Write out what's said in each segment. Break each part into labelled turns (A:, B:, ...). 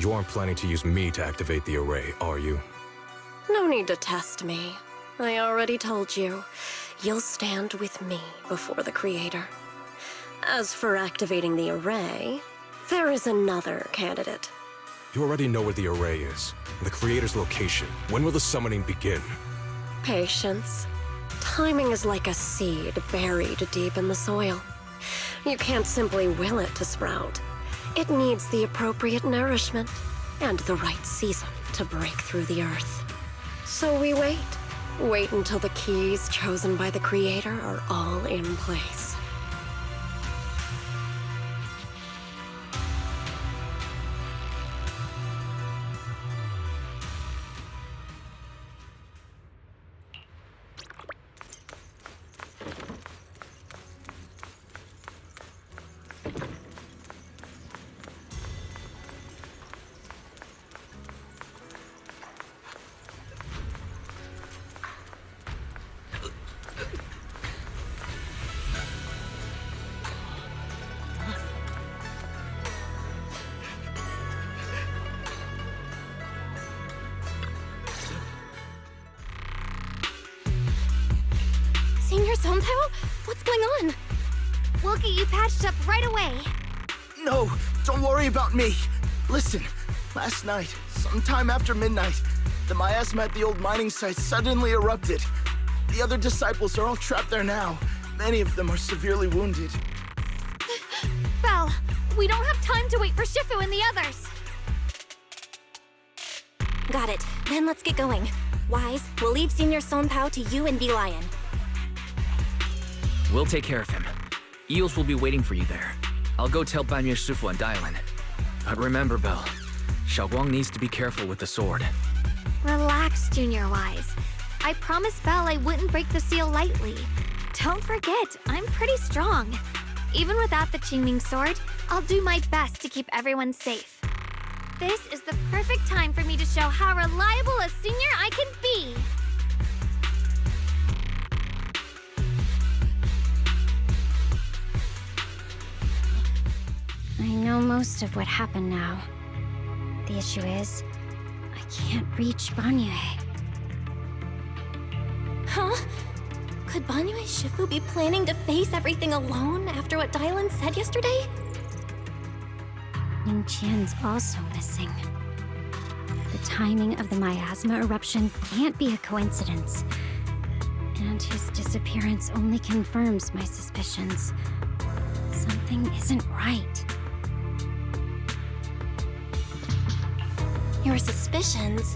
A: You aren't planning to use me to activate the array, are you?
B: No need to test me. I already told you. You'll stand with me before the Creator. As for activating the array, there is another candidate.
A: You already know where the array is, and the Creator's location. When will the summoning begin?
B: Patience. Timing is like a seed buried deep in the soil. You can't simply will it to sprout. It needs the appropriate nourishment and the right season to break through the earth. So we wait. Wait until the keys chosen by the Creator are all in place.
C: Senior Sontao? What's going on? We'll get you patched up right away.
D: No, don't worry about me. Listen, last night, sometime after midnight, the miasma at the old mining site suddenly erupted. The other disciples are all trapped there now. Many of them are severely wounded.
C: Belle, we don't have time to wait for Shifu and the others. Got it. Then let's get going. Wise, we'll leave Senior Sontao to you and Bee Lion.
E: We'll take care of him. Eels will be waiting for you there. I'll go tell Banyue Shifu and Dylan. But remember, Belle, Xiaoguang needs to be careful with the sword.
C: Relax, Junior Wise. I promised Belle I wouldn't break the seal lightly. Don't forget, I'm pretty strong. Even without the Qingming sword, I'll do my best to keep everyone safe. This is the perfect time for me to show how reliable a senior I can be.
F: I know most of what happened now. The issue is, I can't reach Banyue.
C: Huh? Could Banyue Shifu be planning to face everything alone after what Dylan said yesterday?
F: Ningqian's also missing. The timing of the miasma eruption can't be a coincidence. And his disappearance only confirms my suspicions. Something isn't right.
C: Your suspicions?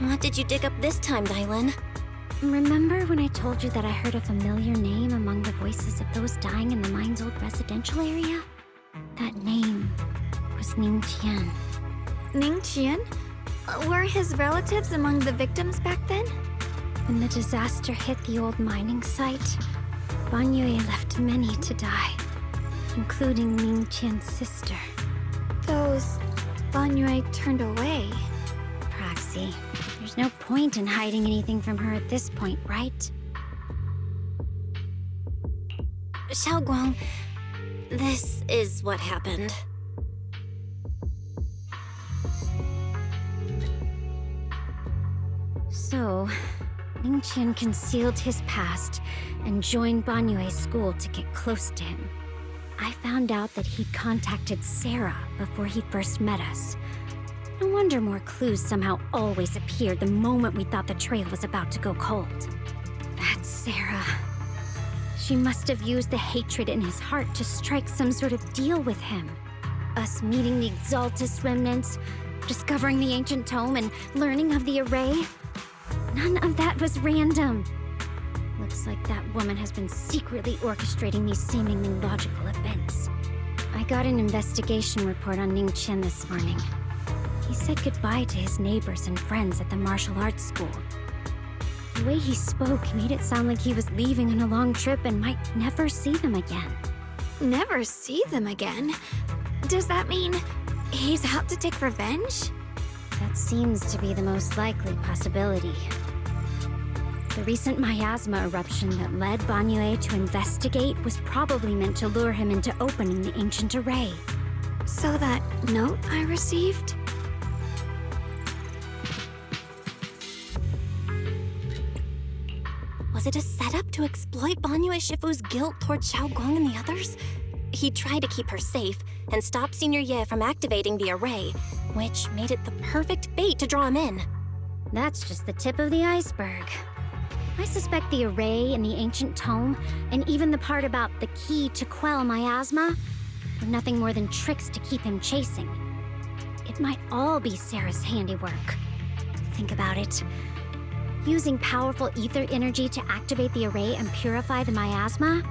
C: What did you dig up this time, Dylan?
F: Remember when I told you that I heard a familiar name among the voices of those dying in the mine's old residential area? That name was Ningqian.
C: Ningqian? Were his relatives among the victims back then?
F: When the disaster hit the old mining site, Banyue left many to die, including Ningqian's sister.
C: Those Banyue turned away.
F: Proxy, there's no point in hiding anything from her at this point, right?
C: Xiaoguang, this is what happened.
F: So, Ningqian concealed his past and joined Banyue's school to get close to him. I found out that he'd contacted Sarah before he first met us. No wonder more clues somehow always appeared the moment we thought the trail was about to go cold. That's Sarah. She must have used the hatred in his heart to strike some sort of deal with him. Us meeting the Exaltus remnants, discovering the ancient tome, and learning of the array. None of that was random. Looks like that woman has been secretly orchestrating these seemingly logical events. I got an investigation report on Ningqian this morning. He said goodbye to his neighbors and friends at the martial arts school. The way he spoke made it sound like he was leaving on a long trip and might never see them again.
C: Never see them again? Does that mean he's out to take revenge?
F: That seems to be the most likely possibility. The recent miasma eruption that led Banyue to investigate was probably meant to lure him into opening the ancient array.
C: So that note I received?
G: Was it a setup to exploit Banyue Shifu's guilt toward Xiaoguang and the others? He tried to keep her safe and stop Senior Ye from activating the array, which made it the perfect bait to draw him in.
F: That's just the tip of the iceberg. I suspect the array in the ancient tome, and even the part about the key to quell miasma, were nothing more than tricks to keep him chasing. It might all be Sarah's handiwork. Think about it. Using powerful ether energy to activate the array and purify the miasma?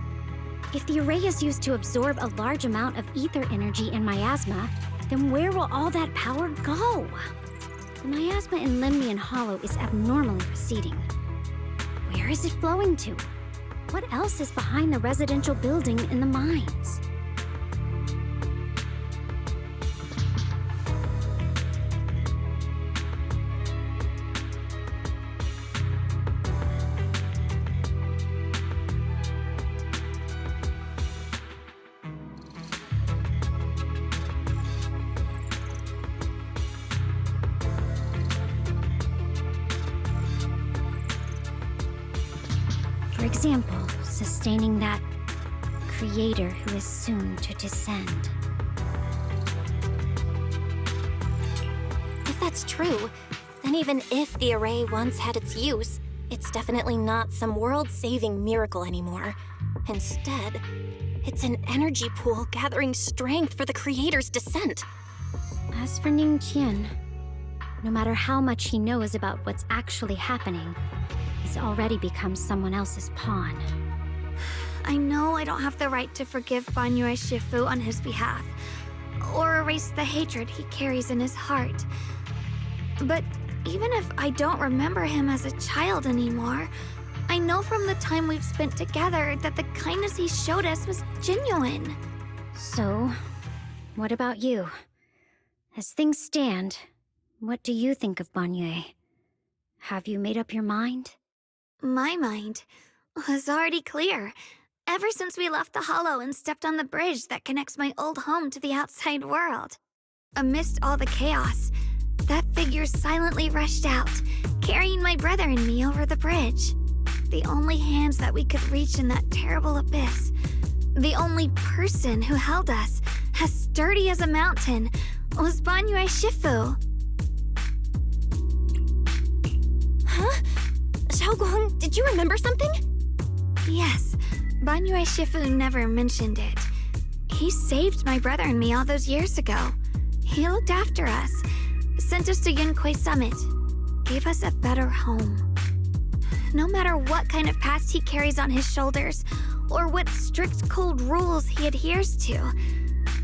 F: If the array is used to absorb a large amount of ether energy in miasma, then where will all that power go? The miasma in Limnian Hollow is abnormally receding. Where is it flowing to? What else is behind the residential building in the mines? For example, sustaining that creator who is soon to descend.
G: If that's true, then even if the array once had its use, it's definitely not some world-saving miracle anymore. Instead, it's an energy pool gathering strength for the creator's descent.
F: As for Ning Qian, no matter how much he knows about what's actually happening, he's already become someone else's pawn.
C: I know I don't have the right to forgive Banyue Shifu on his behalf, or erase the hatred he carries in his heart. But even if I don't remember him as a child anymore, I know from the time we've spent together that the kindness he showed us was genuine.
F: So, what about you? As things stand, what do you think of Banyue? Have you made up your mind?
C: My mind was already clear, ever since we left the Hollow and stepped on the bridge that connects my old home to the outside world. Amidst all the chaos, that figure silently rushed out, carrying my brother and me over the bridge. The only hands that we could reach in that terrible abyss. The only person who held us, as sturdy as a mountain, was Banyue Shifu.
G: Huh? Xiaoguang, did you remember something?
C: Yes, Banyue Shifu never mentioned it. He saved my brother and me all those years ago. He looked after us, sent us to Yunquei Summit, gave us a better home. No matter what kind of past he carries on his shoulders, or what strict cold rules he adheres to,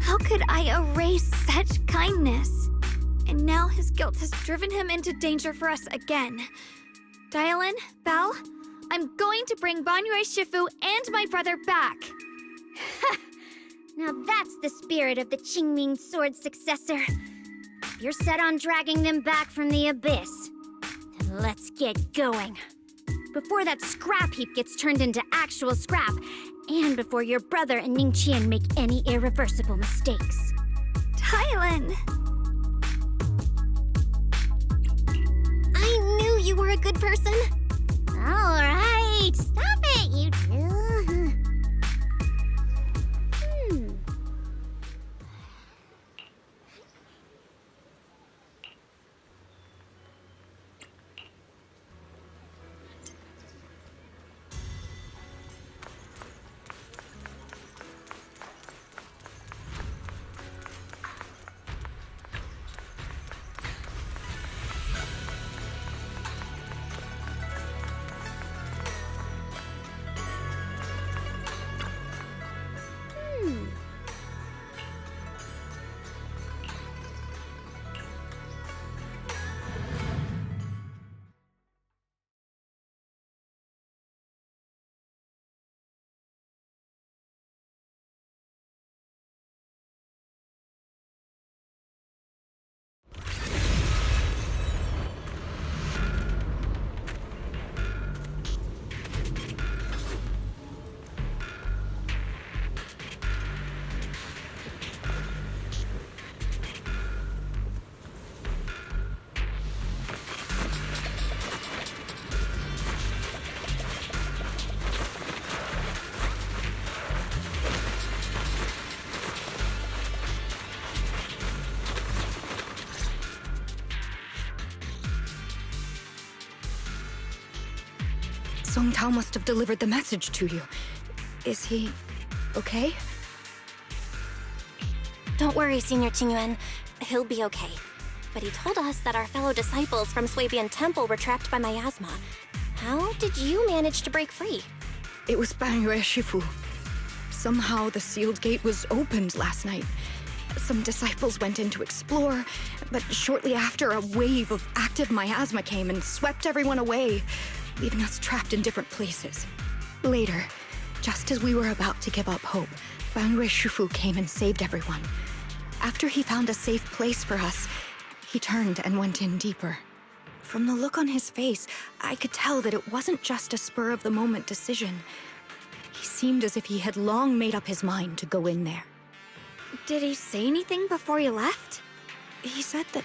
C: how could I erase such kindness? And now his guilt has driven him into danger for us again. Dialin, Belle, I'm going to bring Banyue Shifu and my brother back.
F: Now that's the spirit of the Qingming Sword successor. If you're set on dragging them back from the abyss, then let's get going. Before that scrap heap gets turned into actual scrap, and before your brother and Ning Qian make any irreversible mistakes.
C: Dialin!
G: I knew you were a good person.
F: All right, stop it, you two.
H: Song Tao must have delivered the message to you. Is he okay?
G: Don't worry, Senior Qingyuan. He'll be okay. But he told us that our fellow disciples from Swabian Temple were trapped by miasma. How did you manage to break free?
H: It was Banyue Shifu. Somehow the sealed gate was opened last night. Some disciples went in to explore, but shortly after, a wave of active miasma came and swept everyone away, leaving us trapped in different places. Later, just as we were about to give up hope, Banyue Shifu came and saved everyone. After he found a safe place for us, he turned and went in deeper. From the look on his face, I could tell that it wasn't just a spur-of-the-moment decision. He seemed as if he had long made up his mind to go in there.
F: Did he say anything before you left?
H: He said that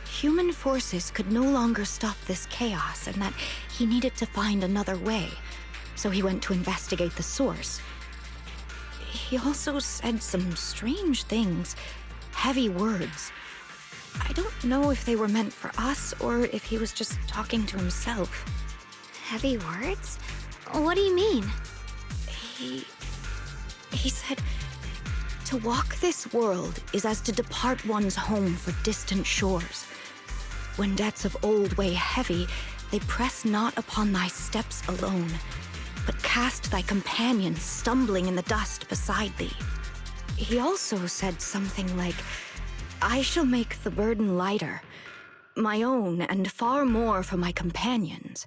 H: human forces could no longer stop this chaos and that he needed to find another way, so he went to investigate the source. He also said some strange things, heavy words. I don't know if they were meant for us or if he was just talking to himself.
F: Heavy words? What do you mean?
H: He said, to walk this world is as to depart one's home for distant shores. When debts of old weigh heavy, they press not upon thy steps alone, but cast thy companions stumbling in the dust beside thee. He also said something like, I shall make the burden lighter, my own and far more for my companions.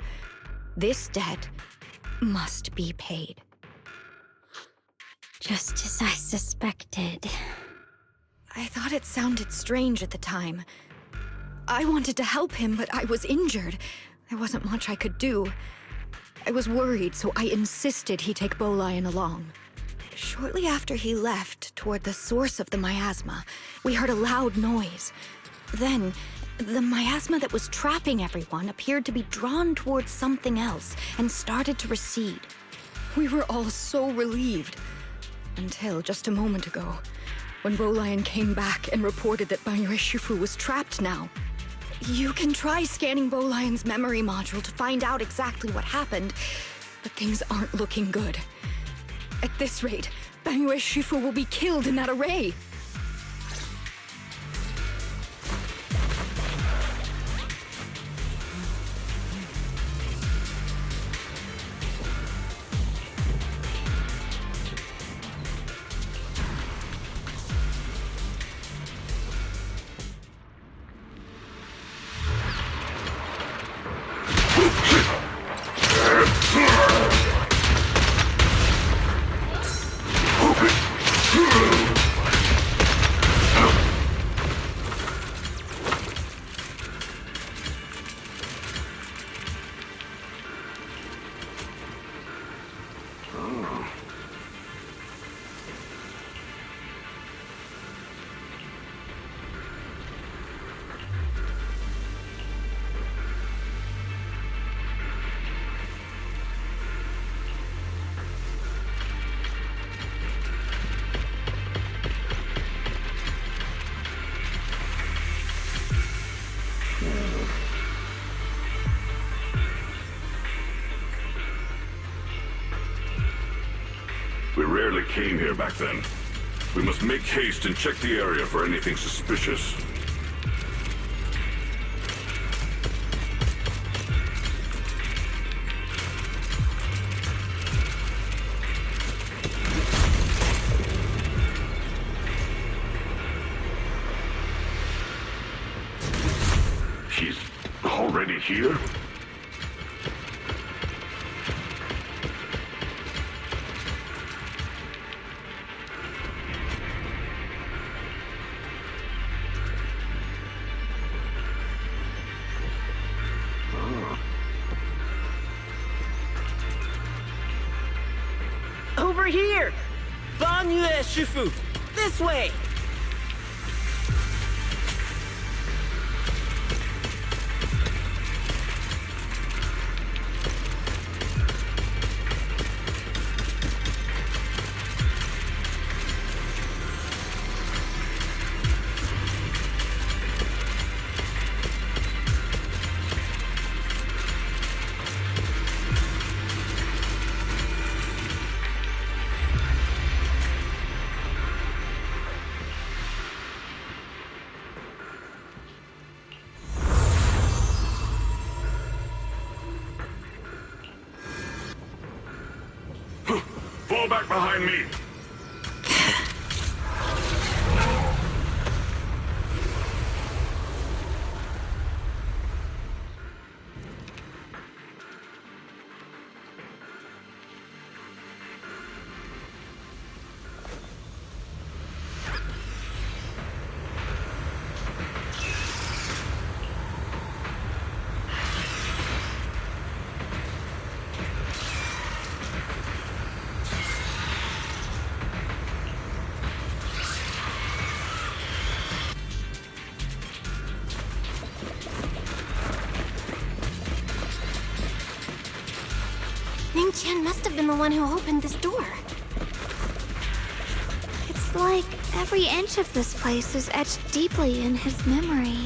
H: This debt must be paid.
F: Just as I suspected.
H: I thought it sounded strange at the time. I wanted to help him, but I was injured. There wasn't much I could do. I was worried, so I insisted he take Bolian along. Shortly after he left, toward the source of the miasma, we heard a loud noise. Then, the miasma that was trapping everyone appeared to be drawn towards something else and started to recede. We were all so relieved. Until just a moment ago, when Bolian came back and reported that Banyue Shifu was trapped now. You can try scanning Bolian's memory module to find out exactly what happened, but things aren't looking good. At this rate, Banyue Shifu will be killed in that array.
I: We rarely came here back then. We must make haste and check the area for anything suspicious. He's already here?
J: Over here! Banyue Shifu! This way!
I: Fall back behind me.
G: Ning-chan must have been the one who opened this door.
C: It's like every inch of this place is etched deeply in his memory.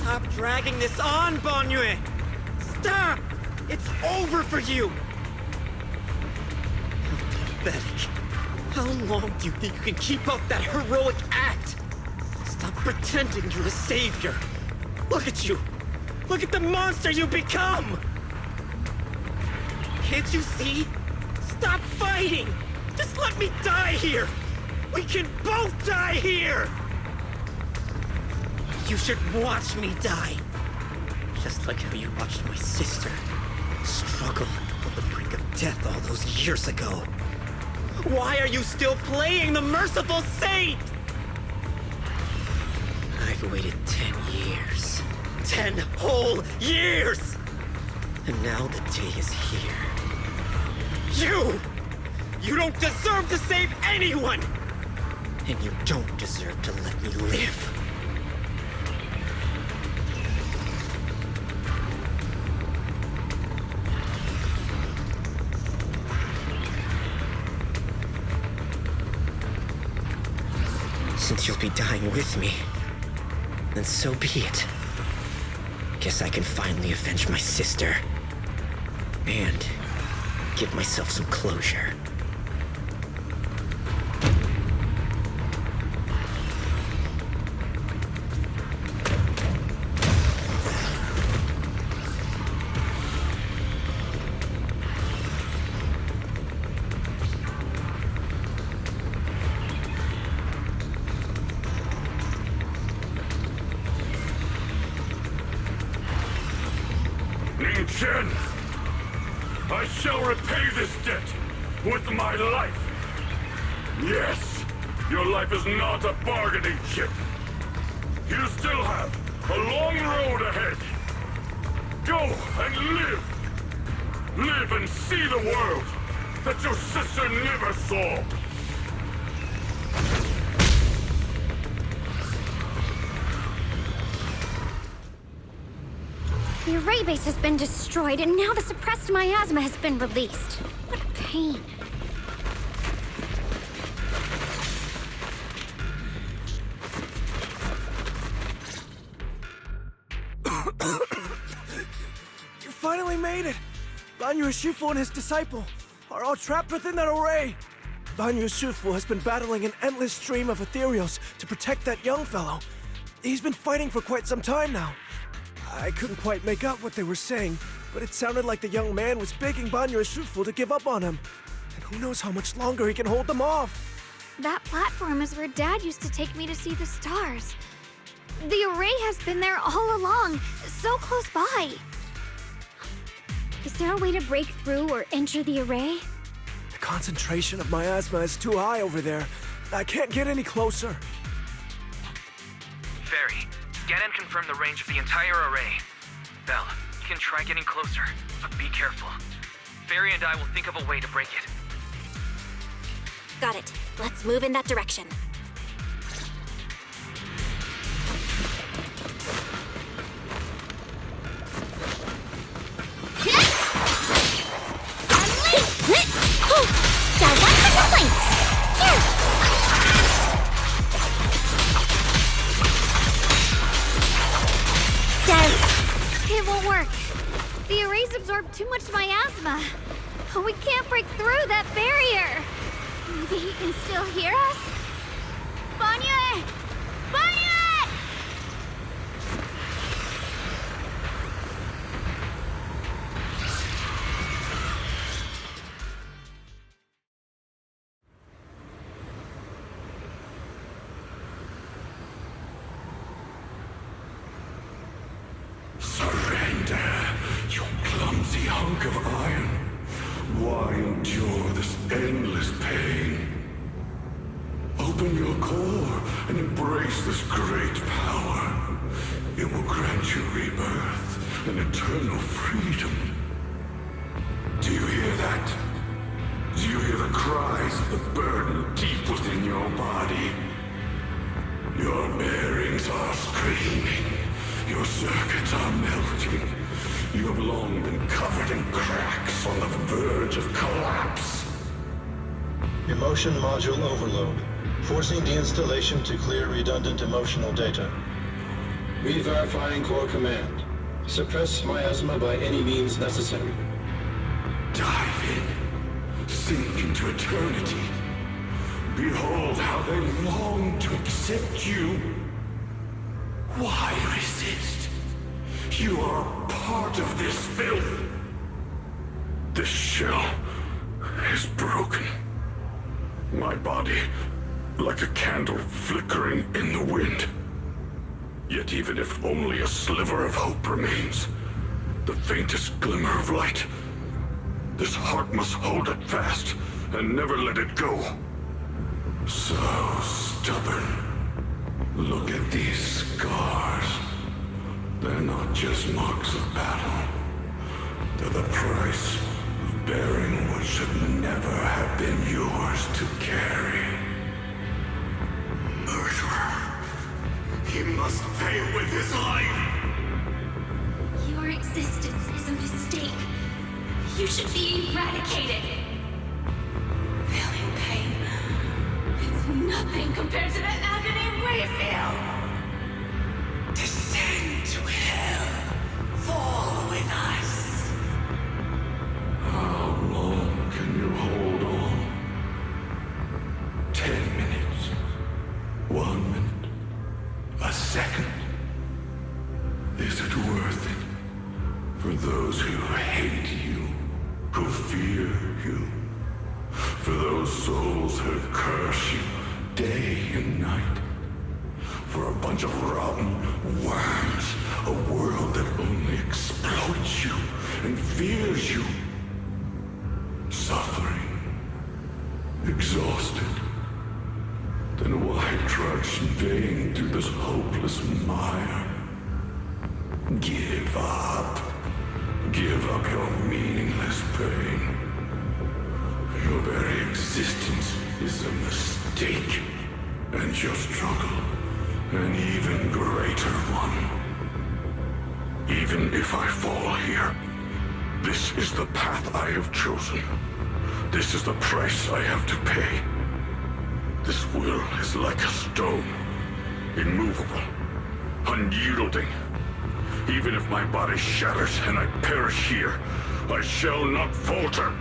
J: Stop dragging this on, Banyue! Stop! It's over for you! How pathetic. How long do you think you can keep up that heroic act? Stop pretending you're a savior. Look at you! Look at the monster you become! Can't you see? Stop fighting! Just let me die here! We can both die here! You should watch me die. Just like how you watched my sister struggle on the brink of death all those years ago. Why are you still playing the merciful saint? I've waited 10 years. 10 whole years! And now the day is here. You don't deserve to save anyone! And you don't deserve to let me live. Since you'll be dying with me, then so be it. Guess I can finally avenge my sister. And give myself some closure.
I: Ning-chen! I shall repay this debt with my life! Yes, your life is not a bargaining chip. You still have a long road ahead. Go and live! Live and see the world that your sister never saw!
F: The array base has been destroyed, and now the suppressed miasma has been released. What pain.
K: You finally made it! Banyue Shifu and his disciple are all trapped within that array. Banyue Shifu has been battling an endless stream of ethereals to protect that young fellow. He's been fighting for quite some time now. I couldn't quite make out what they were saying, but it sounded like the young man was begging Banyue Shifu to give up on him. And who knows how much longer he can hold them off.
C: That platform is where Dad used to take me to see the stars. The array has been there all along, so close by.
F: Is there a way to break through or enter the array?
K: The concentration of miasma is too high over there. I can't get any closer.
E: Barry, scan and confirm the range of the entire array. Belle, you can try getting closer, but be careful. Barry and I will think of a way to break it.
G: Got it. Let's move in that direction.
C: It won't work. The arrays absorb too much miasma. We can't break through that barrier. Maybe he can still hear us? Banyue! Banyue!
I: Surrender, you clumsy hunk of iron. Why endure this endless pain? Open your core and embrace this great power. It will grant you rebirth and eternal freedom. Do you hear that? Do you hear the cries of the burden deep within your body? Your bearings are screaming. Your circuits are melting. You have long been covered in cracks on the verge of collapse.
L: Emotion module overload. Forcing deinstallation to clear redundant emotional data. Re-verifying core command. Suppress miasma by any means necessary.
I: Dive in. Sink into eternity. Behold how they long to accept you. Why resist? You are part of this filth. This shell is broken. My body, like a candle flickering in the wind. Yet even if only a sliver of hope remains, the faintest glimmer of light, this heart must hold it fast and never let it go. So stubborn. Look at these scars. They're not just marks of battle. They're the price of bearing what should never have been yours to carry. Murderer. He must pay with his life.
M: Your existence is a mistake. You should be eradicated. Feeling pain. It's nothing compared to the agony we feel. Descend to hell. Fall with us.
I: How long can you hold on? 10 minutes. 1 minute. A second. Is it worth it? For those who hate you, who fear you, for those souls who curse you day and night, for a bunch of rotten worms, a world that only exploits you and fears you, suffering, exhausted. Then why trudge in vain through this hopeless mire? Give up. Give up your meaningless pain. Your very existence is a mistake, and your struggle an even greater one. Even if I fall here, this is the path I have chosen. This is the price I have to pay. This will is like a stone, immovable, unyielding. Even if my body shatters and I perish here, I shall not falter.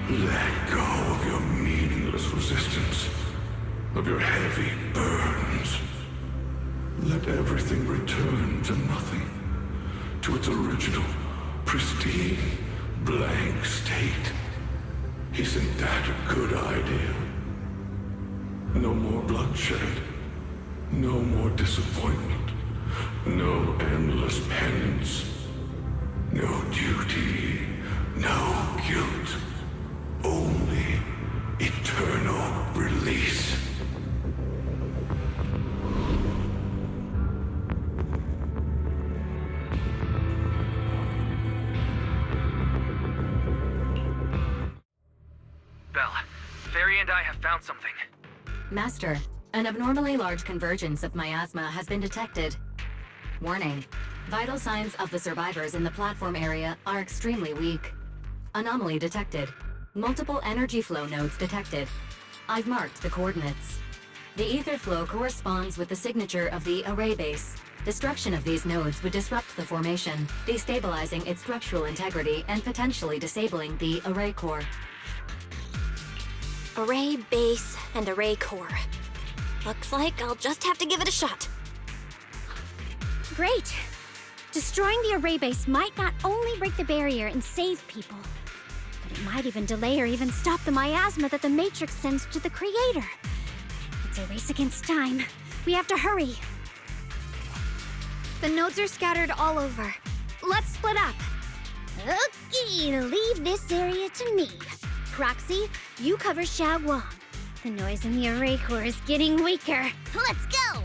I: Let go of your meaningless resistance, of your heavy burdens. Let everything return to nothing, to its original, pristine, blank state. Isn't that a good idea? No more bloodshed, no more disappointment. No endless penance. No duty. No guilt. Only eternal release.
E: and I have found something.
N: Master, an abnormally large convergence of miasma has been detected. Warning. Vital signs of the survivors in the platform area are extremely weak. Anomaly detected. Multiple energy flow nodes detected. I've marked the coordinates. The ether flow corresponds with the signature of the array base. Destruction of these nodes would disrupt the formation, destabilizing its structural integrity and potentially disabling the array core.
G: Array base and array core. Looks like I'll just have to give it a shot.
F: Great! Destroying the array base might not only break the barrier and save people, but it might even delay or even stop the miasma that the Matrix sends to the Creator. It's a race against time. We have to hurry.
C: The nodes are scattered all over. Let's split up.
F: Okay, leave this area to me. Proxy, you cover Xiaoguang. The noise in the array core is getting weaker. Let's go!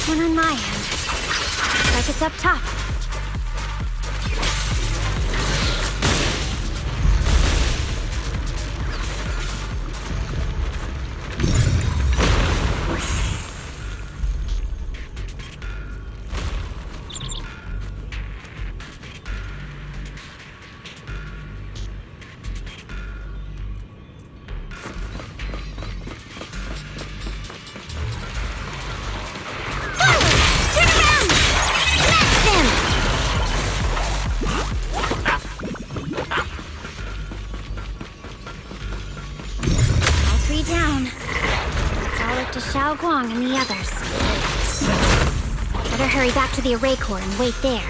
F: One on my end. Looks like it's up top. Xiaoguang and the others. Better hurry back to the array core and wait there.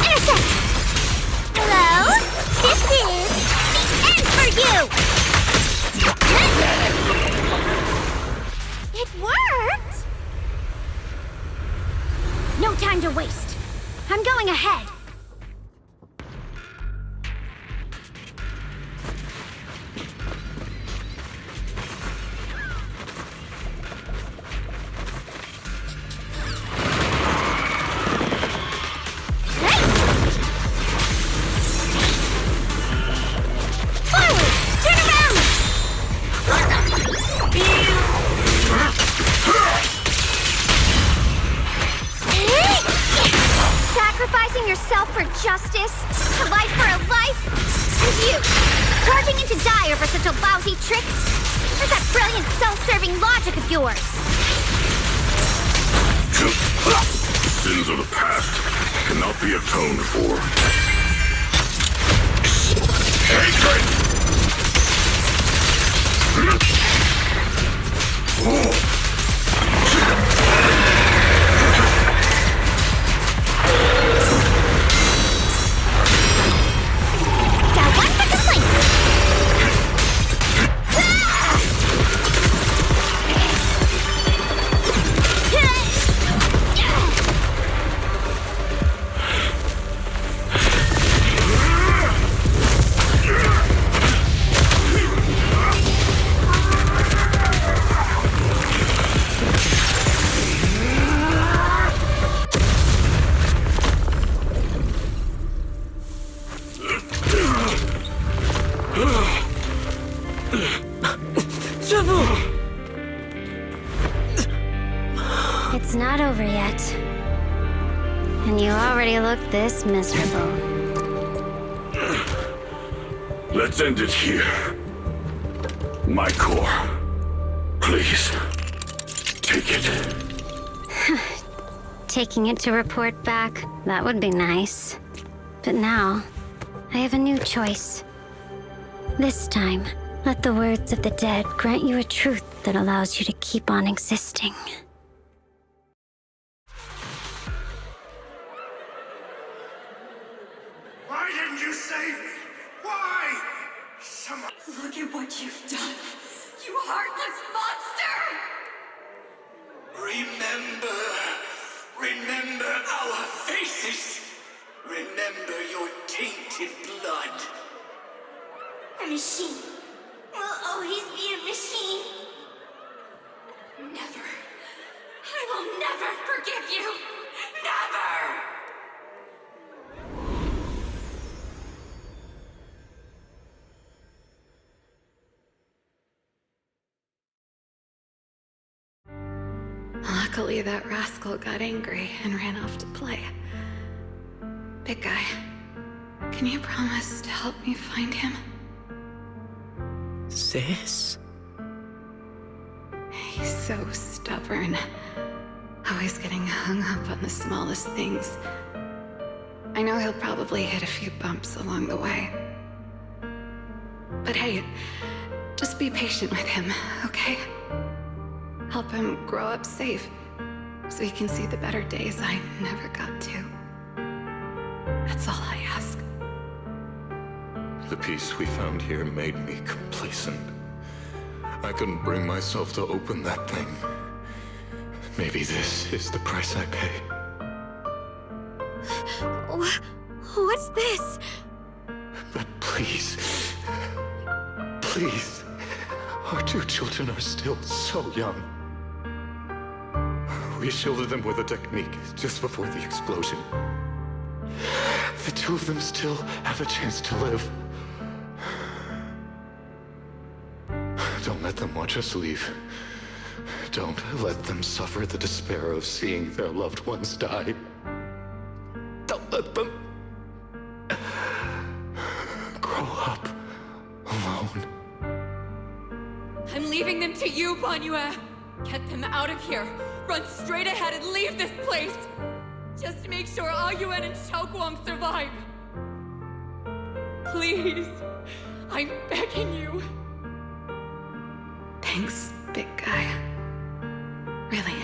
F: Intersect! Hello? This is the end for you! It worked! No time to waste. I'm going ahead. Sacrificing yourself for justice, a life for a life, and you, charging into die over such a lousy trick? Where's that brilliant self-serving logic of yours?
I: Sins of the past cannot be atoned for. Hatred!
F: It's not over yet. And you already look this miserable.
I: Let's end it here. My core. Please. Take it.
F: Taking it to report back, that would be nice. But now, I have a new choice. This time, let the words of the dead grant you a truth that allows you to keep on existing.
I: Why didn't you save me? Why? Someone...
M: Look at what you've done, you heartless monster!
O: Remember our faces. Remember your tainted blood.
M: A machine will always be a machine. Never. I will never forgive you. Never!
H: Luckily, that rascal got angry and ran off to play. Big guy, can you promise to help me find him?
J: Sis?
H: He's so stubborn. Always getting hung up on the smallest things. I know he'll probably hit a few bumps along the way. But hey, just be patient with him, okay? Help him grow up safe, so he can see the better days I never got to. That's all I ask.
I: The peace we found here made me complacent. I couldn't bring myself to open that thing. Maybe this is the price I pay.
H: What's this?
I: But please, please, our two children are still so young. We shielded them with a technique just before the explosion. The two of them still have a chance to live. Don't let them watch us leave. Don't let them suffer the despair of seeing their loved ones die. Don't let them grow up alone.
M: I'm leaving them to you, Banyue. Get them out of here. Run straight ahead and leave this place. Just to make sure Aoyuan and Xiaoguang survive. Please. I'm begging you.
H: Thanks, big guy. Really.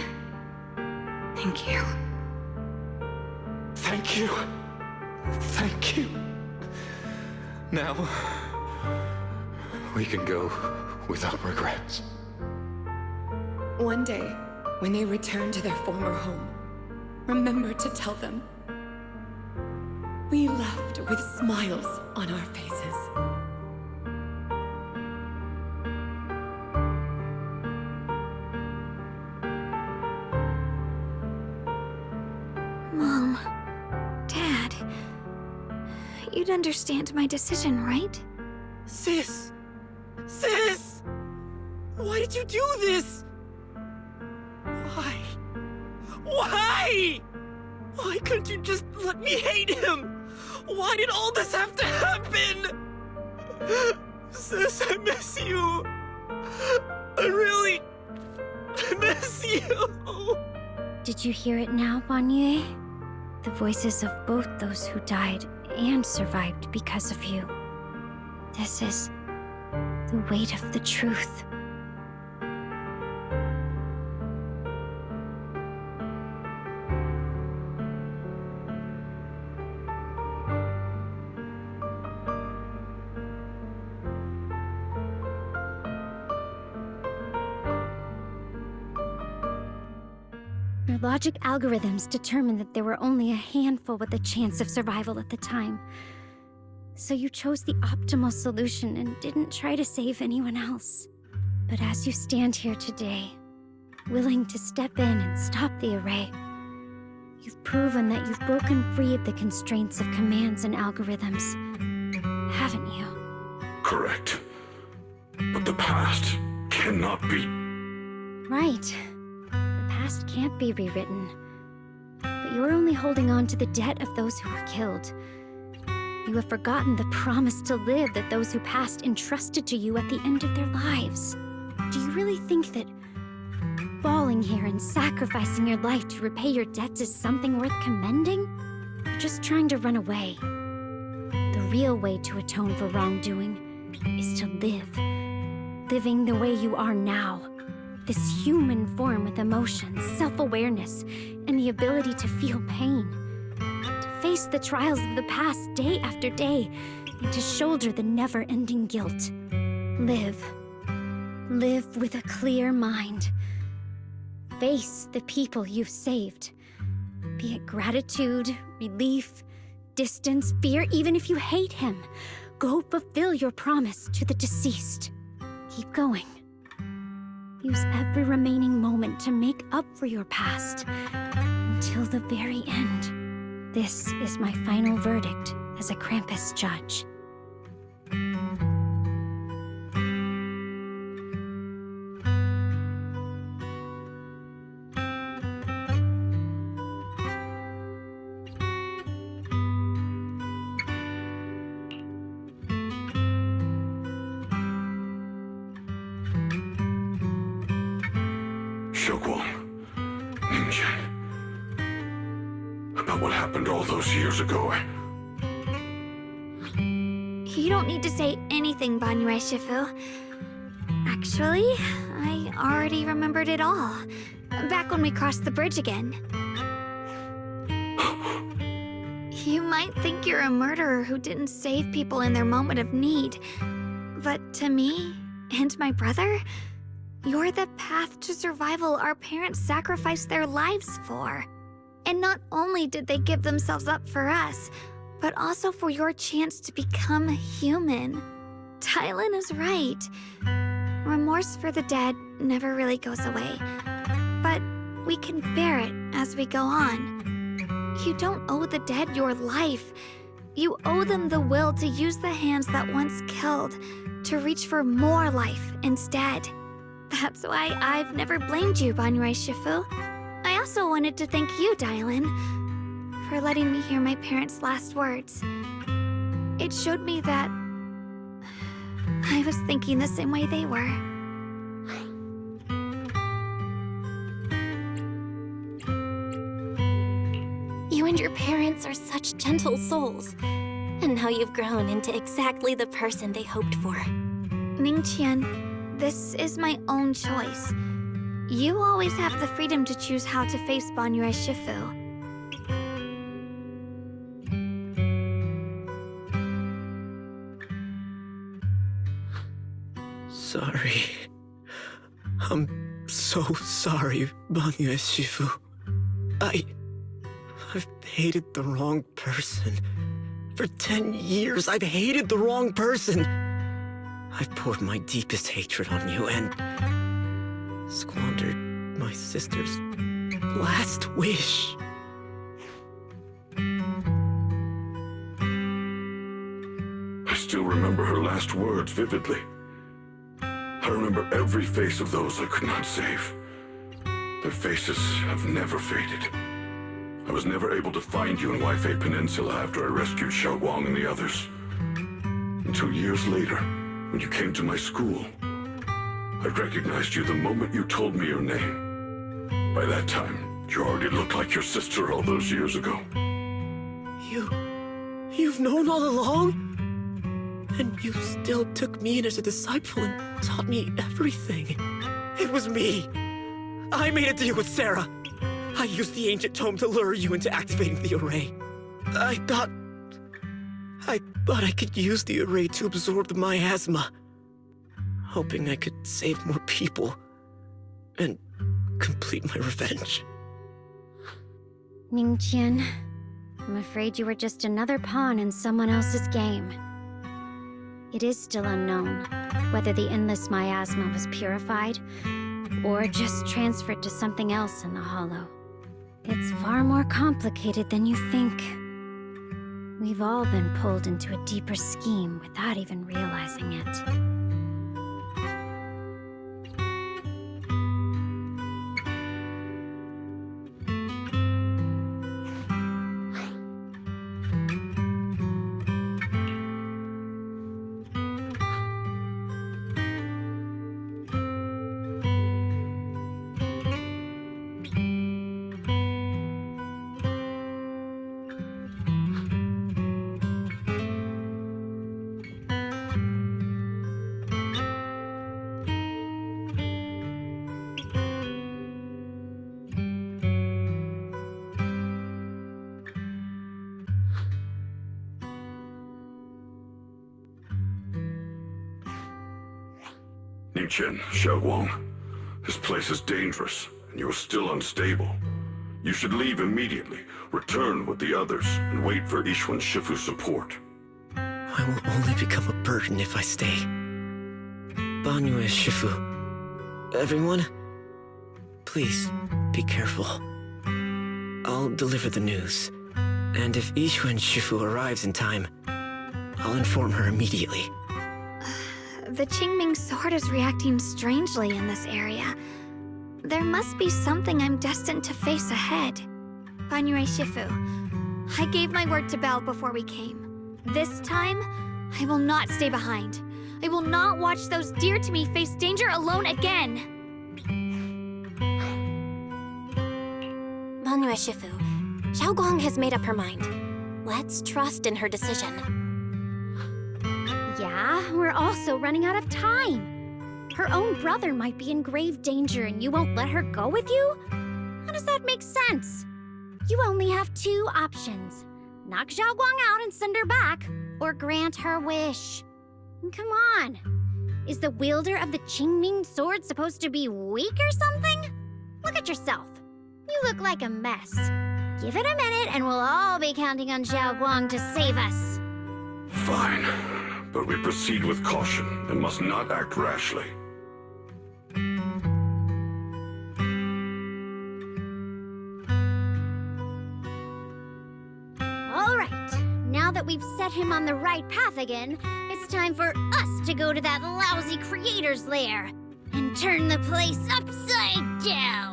H: Thank you.
I: Thank you. Thank you. Now, we can go without regrets.
M: One day, when they return to their former home, remember to tell them we left with smiles on our faces.
F: Mom, Dad, you'd understand my decision, right?
K: Sis! Sis! Why did you do this? Why? Why? Why couldn't you just let me hate him? Why did all this have to happen? Sis, I miss you. I really miss you.
F: Did you hear it now, Banyue? The voices of both those who died and survived because of you. This is the weight of the truth. Your logic algorithms determined that there were only a handful with a chance of survival at the time. So you chose the optimal solution and didn't try to save anyone else. But as you stand here today, willing to step in and stop the array, you've proven that you've broken free of the constraints of commands and algorithms, haven't you?
I: Correct. But the past cannot be...
F: Right. The past can't be rewritten. But you're only holding on to the debt of those who were killed. You have forgotten the promise to live that those who passed entrusted to you at the end of their lives. Do you really think that falling here and sacrificing your life to repay your debts is something worth commending? You're just trying to run away. The real way to atone for wrongdoing is to live. Living the way you are now. This human form with emotions, self-awareness, and the ability to feel pain. To face the trials of the past day after day, and to shoulder the never-ending guilt. Live. Live with a clear mind. Face the people you've saved. Be it gratitude, relief, distance, fear, even if you hate him. Go fulfill your promise to the deceased. Keep going. Use every remaining moment to make up for your past, until the very end. This is my final verdict as a Krampus judge.
I: About what happened all those years ago.
C: You don't need to say anything, Banyue Shifu. Actually, I already remembered it all. Back when we crossed the bridge again. You might think you're a murderer who didn't save people in their moment of need. But to me, and my brother, you're the path to survival our parents sacrificed their lives for. And not only did they give themselves up for us, but also for your chance to become human. Tylan is right. Remorse for the dead never really goes away. But we can bear it as we go on. You don't owe the dead your life. You owe them the will to use the hands that once killed to reach for more life instead. That's why I've never blamed you, Banyue Shifu. I also wanted to thank you, Dylan, for letting me hear my parents' last words. It showed me that I was thinking the same way they were.
G: You and your parents are such gentle souls. And now you've grown into exactly the person they hoped for.
C: Ningqian, this is my own choice. You always have the freedom to choose how to face Banyue Shifu.
J: Sorry. I'm so sorry, Banyue Shifu. I've hated the wrong person. For 10 years, I've hated the wrong person. I've poured my deepest hatred on you and squandered my sister's last wish.
I: I still remember her last words vividly. I remember every face of those I could not save. Their faces have never faded. I was never able to find you in Waifei Peninsula after I rescued Xiaoguang and the others. Until years later, when you came to my school, I recognized you the moment you told me your name. By that time, you already looked like your sister all those years ago.
J: You've known all along? And you still took me in as a disciple and taught me everything. It was me. I made a deal with Sarah. I used the ancient tome to lure you into activating the array. I thought I could use the array to absorb the miasma, hoping I could save more people and complete my revenge.
F: Ningqian, I'm afraid you were just another pawn in someone else's game. It is still unknown whether the endless miasma was purified or just transferred to something else in the Hollow. It's far more complicated than you think. We've all been pulled into a deeper scheme without even realizing it.
I: Ningqian, Xiaoguang. This place is dangerous, and you're still unstable. You should leave immediately, return with the others, and wait for Yixuan Shifu's support.
J: I will only become a burden if I stay. Banyue Shifu, everyone, please be careful. I'll deliver the news, and if Yixuan Shifu arrives in time, I'll inform her immediately.
C: The Qingming sword is reacting strangely in this area. There must be something I'm destined to face ahead. Banyue Shifu, I gave my word to Belle before we came. This time, I will not stay behind. I will not watch those dear to me face danger alone again.
G: Banyue Shifu, Xiaoguang has made up her mind. Let's trust in her decision.
F: Yeah, we're also running out of time. Her own brother might be in grave danger and you won't let her go with you? How does that make sense? You only have two options. Knock Xiaoguang out and send her back, or grant her wish. Come on. Is the wielder of the Qingming sword supposed to be weak or something? Look at yourself. You look like a mess. Give it a minute and we'll all be counting on Xiaoguang to save us.
I: Fine, but we proceed with caution and must not act rashly.
F: All right. Now that we've set him on the right path again, it's time for us to go to that lousy creator's lair and turn the place upside down.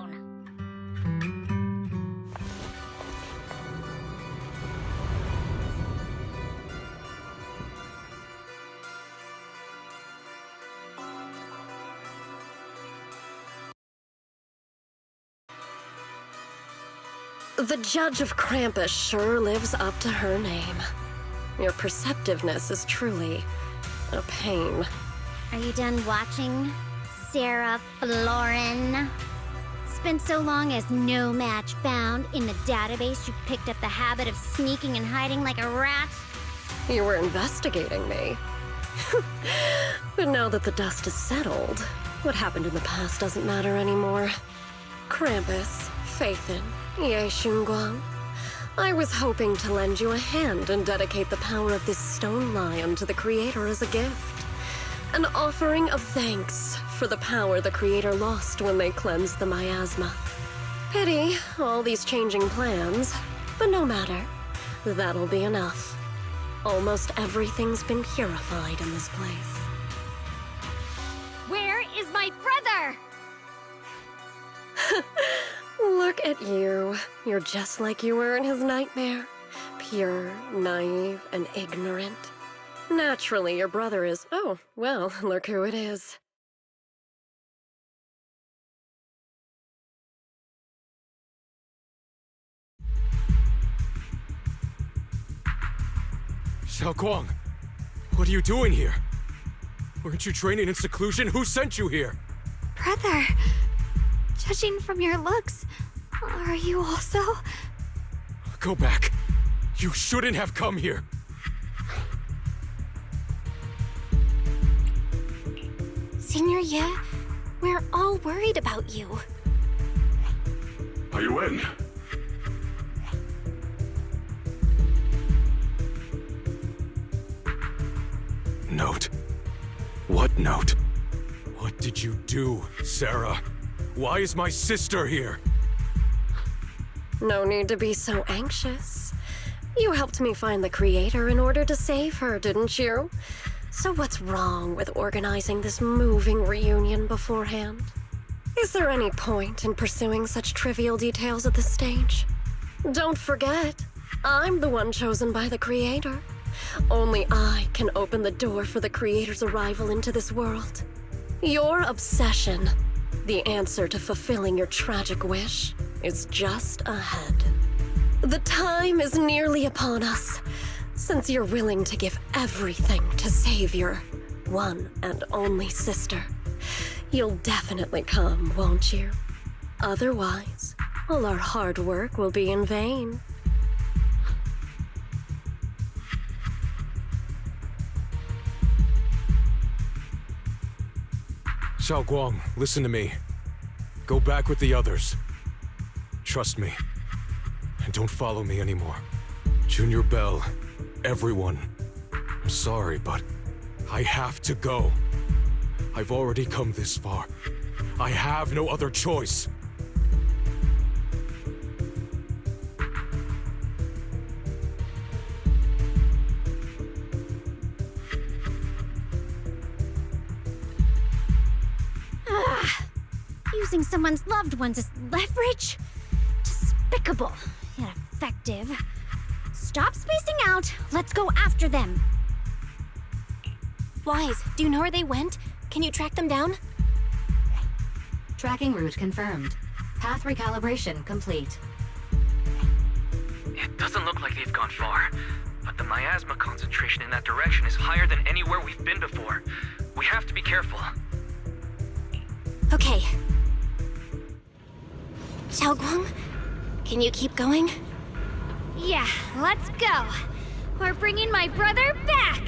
B: The Judge of Krampus sure lives up to her name. Your perceptiveness is truly a pain.
F: Are you done watching, Sarah Florin? Spent so long as no match found in the database you picked up the habit of sneaking and hiding like a rat?
B: You were investigating me. But now that the dust is settled, what happened in the past doesn't matter anymore. Krampus, Faithin, Ye Xunguang. I was hoping to lend you a hand and dedicate the power of this stone lion to the Creator as a gift. An offering of thanks for the power the Creator lost when they cleansed the miasma. Pity, all these changing plans, but no matter. That'll be enough. Almost everything's been purified in this place.
C: Where is my brother?
B: Look at you. You're just like you were in his nightmare. Pure, naive, and ignorant. Naturally, your brother is... Oh, well, look who it is.
A: Xiaoguang, what are you doing here? Weren't you training in seclusion? Who sent you here?
C: Brother, judging from your looks, are you also?
A: Go back. You shouldn't have come here.
G: Senior Ye, we're all worried about you.
I: Are you in?
A: Note. What note? What did you do, Sarah? Why is my sister here?
B: No need to be so anxious. You helped me find the Creator in order to save her, didn't you? So what's wrong with organizing this moving reunion beforehand? Is there any point in pursuing such trivial details at this stage? Don't forget, I'm the one chosen by the Creator. Only I can open the door for the Creator's arrival into this world. Your obsession, the answer to fulfilling your tragic wish, is just ahead. The time is nearly upon us. Since you're willing to give everything to save your one and only sister, you'll definitely come, won't you? Otherwise, all our hard work will be in vain.
A: Xiaoguang, listen to me. Go back with the others. Trust me. And don't follow me anymore. Junior Bell, everyone. I'm sorry, but I have to go. I've already come this far. I have no other choice.
F: Using someone's loved ones as leverage? Despicable. Ineffective. Stop spacing out. Let's go after them.
G: Wise, do you know where they went? Can you track them down?
N: Tracking route confirmed. Path recalibration complete.
E: It doesn't look like they've gone far, but the miasma concentration in that direction is higher than anywhere we've been before. We have to be careful.
G: Okay. Xiaoguang, can you keep going?
F: Yeah, let's go. We're bringing my brother back.